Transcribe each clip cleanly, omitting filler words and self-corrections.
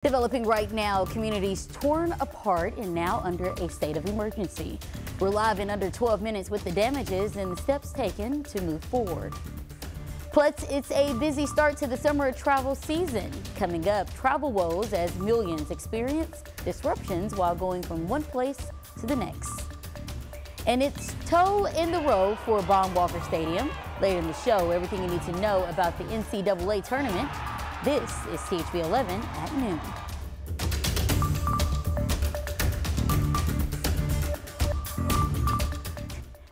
Developing right now, communities torn apart and now under a state of emergency. We're live in under 12 minutes with the damages and the steps taken to move forward. Plus, it's a busy start to the summer travel season. Coming up, travel woes as millions experience disruptions while going from one place to the next. And it's toe in the road for Baum Walker Stadium. Later in the show, everything you need to know about the NCAA tournament. This is THV 11 at noon.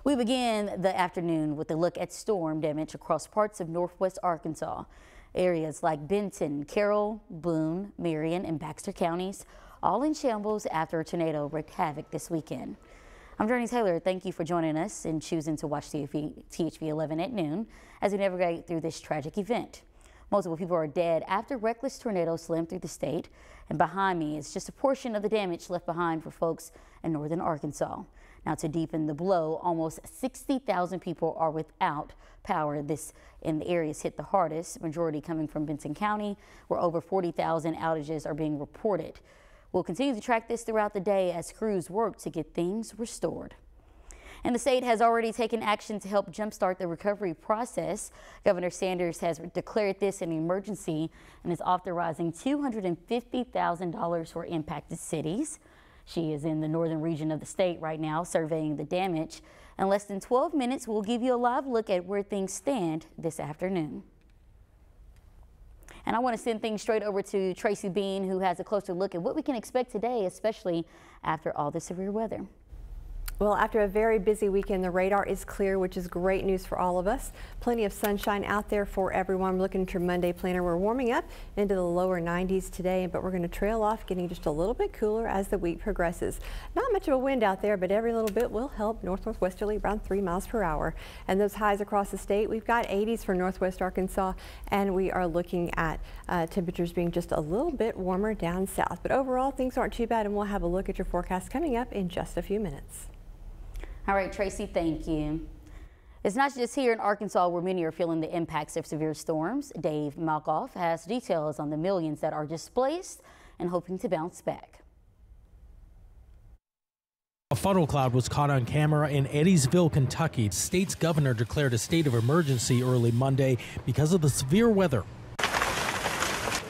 We begin the afternoon with a look at storm damage across parts of northwest Arkansas. Areas like Benton, Carroll, Boone, Marion, and Baxter counties, all in shambles after a tornado wreaked havoc this weekend. I'm Jurnee Taylor. Thank you for joining us and choosing to watch THV 11 at noon as we navigate through this tragic event. Multiple people are dead after reckless tornadoes slammed through the state. And behind me is just a portion of the damage left behind for folks in northern Arkansas. Now, to deepen the blow, almost 60,000 people are without power. This in the areas hit the hardest, majority coming from Benton County, where over 40,000 outages are being reported. We'll continue to track this throughout the day as crews work to get things restored. And the state has already taken action to help jumpstart the recovery process. Governor Sanders has declared this an emergency and is authorizing $250,000 for impacted cities. She is in the northern region of the state right now surveying the damage. In less than 12 minutes, we'll give you a live look at where things stand this afternoon. And I want to send things straight over to Tracy Bean, who has a closer look at what we can expect today, especially after all the severe weather. Well, after a very busy weekend, the radar is clear, which is great news for all of us. Plenty of sunshine out there for everyone. We're looking at your Monday planner. We're warming up into the lower 90s today, but we're going to trail off, getting just a little bit cooler as the week progresses. Not much of a wind out there, but every little bit will help. Northwesterly around 3 miles per hour. And those highs across the state, we've got 80s for northwest Arkansas, and we are looking at temperatures being just a little bit warmer down south. But overall, things aren't too bad, and we'll have a look at your forecast coming up in just a few minutes. All right, Tracy, thank you. It's not just here in Arkansas where many are feeling the impacts of severe storms. Dave Malkoff has details on the millions that are displaced and hoping to bounce back. A funnel cloud was caught on camera in Eddiesville, Kentucky. The state's governor declared a state of emergency early Monday because of the severe weather.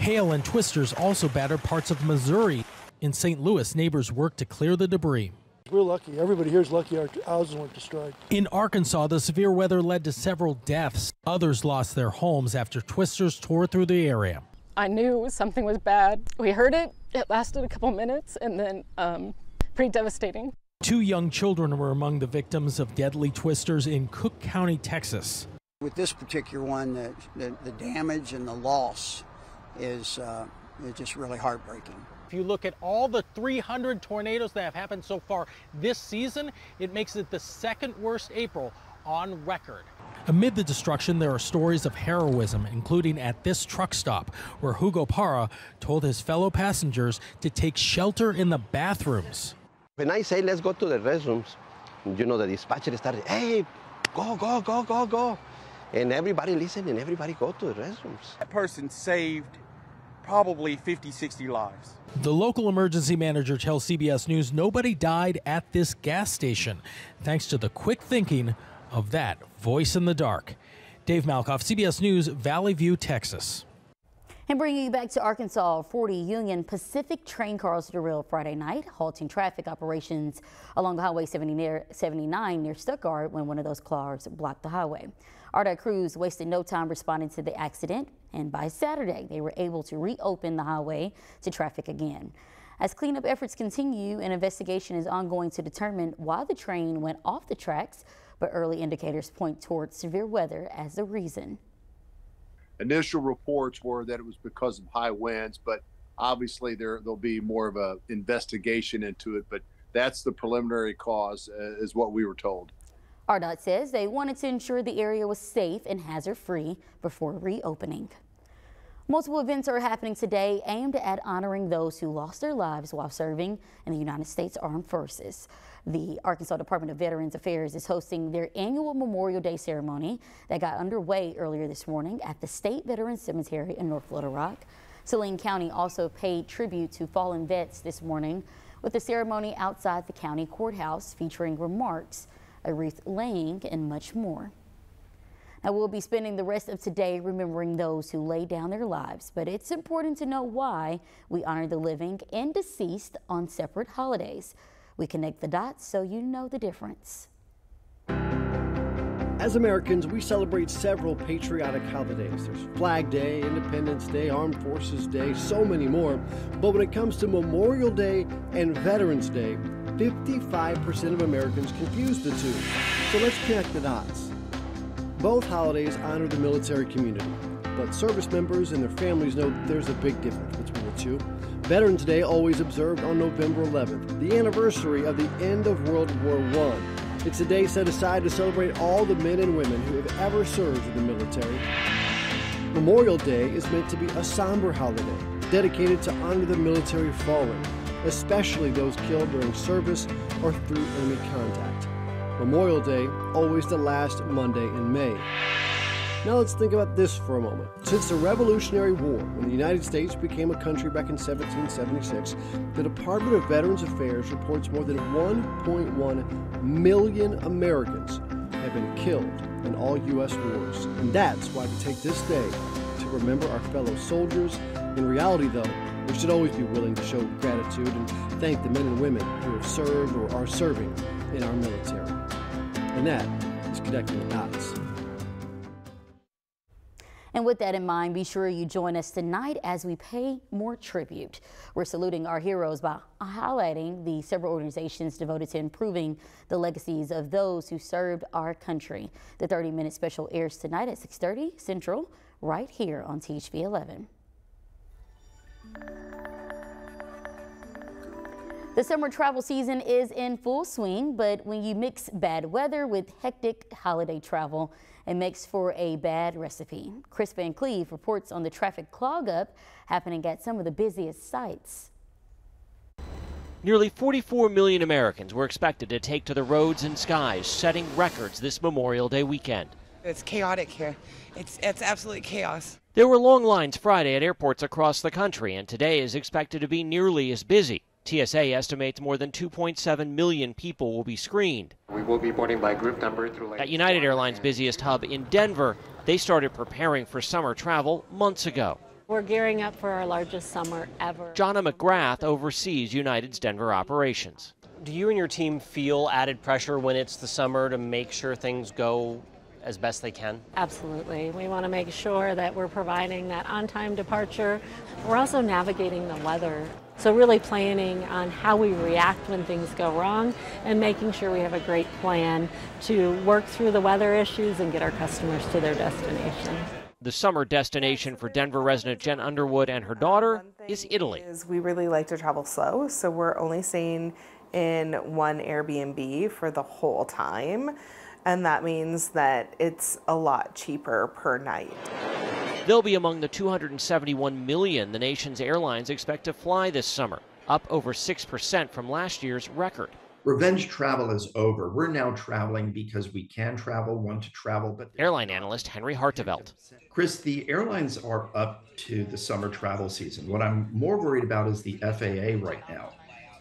Hail and twisters also battered parts of Missouri. In St. Louis, neighbors worked to clear the debris. We're lucky. Everybody here is lucky our houses weren't destroyed. In Arkansas, the severe weather led to several deaths. Others lost their homes after twisters tore through the area. I knew something was bad. We heard it. It lasted a couple minutes and then pretty devastating. 2 young children were among the victims of deadly twisters in Cook County, Texas. With this particular one, the damage and the loss is just really heartbreaking. If you look at all the 300 tornadoes that have happened so far this season, it makes it the second worst April on record. Amid the destruction, there are stories of heroism, including at this truck stop, where Hugo Parra told his fellow passengers to take shelter in the bathrooms. When I say let's go to the restrooms, you know, the dispatcher started, hey, go, go, go, go, go. And everybody listened and everybody go to the restrooms. That person saved probably 50, 60 lives. The local emergency manager tells CBS News nobody died at this gas station, thanks to the quick thinking of that voice in the dark. Dave Malkoff, CBS News, Valley View, Texas. And bringing you back to Arkansas, 40 Union Pacific train cars derailed Friday night, halting traffic operations along the Highway 79 near Stuttgart when one of those cars blocked the highway. RDOT crews wasted no time responding to the accident, and by Saturday, they were able to reopen the highway to traffic again. As cleanup efforts continue, an investigation is ongoing to determine why the train went off the tracks, but early indicators point towards severe weather as the reason. Initial reports were that it was because of high winds, but obviously there'll be more of an investigation into it, but that's the preliminary cause, is what we were told. RDOT says they wanted to ensure the area was safe and hazard-free before reopening. Multiple events are happening today aimed at honoring those who lost their lives while serving in the United States Armed Forces. The Arkansas Department of Veterans Affairs is hosting their annual Memorial Day ceremony that got underway earlier this morning at the State Veterans Cemetery in North Little Rock. Saline County also paid tribute to fallen vets this morning with a ceremony outside the county courthouse featuring remarks, a wreath laying, and much more. Now, we'll be spending the rest of today remembering those who laid down their lives, but it's important to know why we honor the living and deceased on separate holidays. We connect the dots so you know the difference. As Americans, we celebrate several patriotic holidays. There's Flag Day, Independence Day, Armed Forces Day, so many more. But when it comes to Memorial Day and Veterans Day, 55% of Americans confuse the two. So let's connect the dots. Both holidays honor the military community, but service members and their families know there's a big difference between the two. Veterans Day, always observed on November 11th, the anniversary of the end of World War I. It's a day set aside to celebrate all the men and women who have ever served in the military. Memorial Day is meant to be a somber holiday, dedicated to honor the military fallen, especially those killed during service or through enemy contact. Memorial Day, always the last Monday in May. Now let's think about this for a moment. Since the Revolutionary War, when the United States became a country back in 1776, the Department of Veterans Affairs reports more than 1.1 million Americans have been killed in all U.S. wars. And that's why we take this day to remember our fellow soldiers. In reality, though, we should always be willing to show gratitude and thank the men and women who have served or are serving in our military. And that is connecting the dots. And with that in mind, be sure you join us tonight as we pay more tribute. We're saluting our heroes by highlighting the several organizations devoted to improving the legacies of those who served our country. The 30-minute special airs tonight at 6:30 Central, right here on THV 11. The summer travel season is in full swing, but when you mix bad weather with hectic holiday travel, it makes for a bad recipe. Chris Van Cleve reports on the traffic clog-up happening at some of the busiest sites. Nearly 44 million Americans were expected to take to the roads and skies, setting records this Memorial Day weekend. It's chaotic here. It's absolute chaos. There were long lines Friday at airports across the country, and today is expected to be nearly as busy. TSA estimates more than 2.7 million people will be screened. We will be boarding by group number through At United Airlines' busiest hub in Denver, they started preparing for summer travel months ago. We're gearing up for our largest summer ever. Jonna McGrath oversees United's Denver operations. Do you and your team feel added pressure when it's the summer to make sure things go as best they can? Absolutely. We want to make sure that we're providing that on-time departure. We're also navigating the weather. So really planning on how we react when things go wrong and making sure we have a great plan to work through the weather issues and get our customers to their destination. The summer destination for Denver resident Jen Underwood and her daughter is Italy. We really like to travel slow, so we're only staying in one Airbnb for the whole time. And that means that it's a lot cheaper per night. They'll be among the 271 million the nation's airlines expect to fly this summer, up over 6% from last year's record. Revenge travel is over. We're now traveling because we can travel, want to travel. But airline analyst Henry Hartevelt. Chris, the airlines are up to the summer travel season. What I'm more worried about is the FAA right now.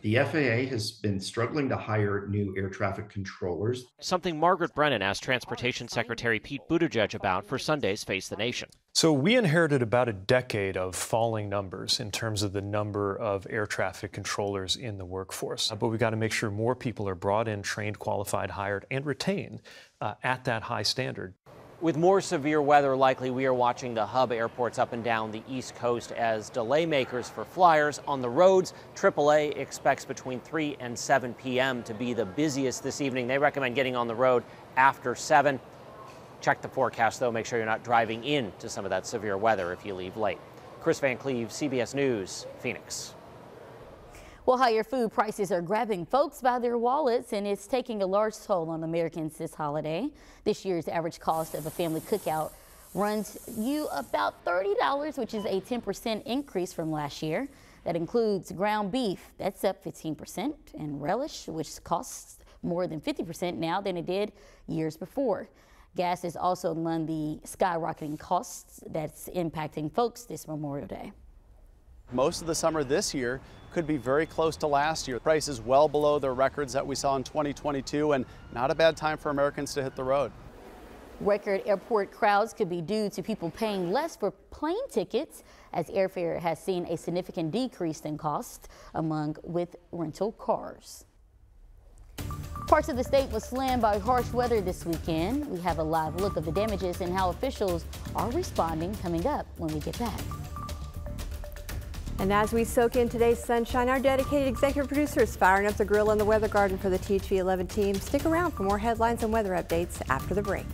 The FAA has been struggling to hire new air traffic controllers. Something Margaret Brennan asked Transportation Secretary Pete Buttigieg about for Sunday's Face the Nation. So we inherited about a decade of falling numbers in terms of the number of air traffic controllers in the workforce. But we've got to make sure more people are brought in, trained, qualified, hired, and retained at that high standard. With more severe weather likely, we are watching the hub airports up and down the East Coast as delay makers for flyers on the roads. AAA expects between 3 and 7 p.m. to be the busiest this evening. They recommend getting on the road after 7. Check the forecast, though. Make sure you're not driving into some of that severe weather if you leave late. Chris Van Cleve, CBS News, Phoenix. Well, higher food prices are grabbing folks by their wallets, and it's taking a large toll on Americans this holiday. This year's average cost of a family cookout runs you about $30, which is a 10% increase from last year. That includes ground beef, that's up 15%, and relish, which costs more than 50% now than it did years before. Gas is also among the skyrocketing costs that's impacting folks this Memorial Day. Most of the summer this year could be very close to last year. Prices well below the records that we saw in 2022, and not a bad time for Americans to hit the road. Record airport crowds could be due to people paying less for plane tickets, as airfare has seen a significant decrease in cost with rental cars. Parts of the state was slammed by harsh weather this weekend. We have a live look of the damages and how officials are responding coming up when we get back. And as we soak in today's sunshine, our dedicated executive producer is firing up the grill in the weather garden for the THV 11 team. Stick around for more headlines and weather updates after the break.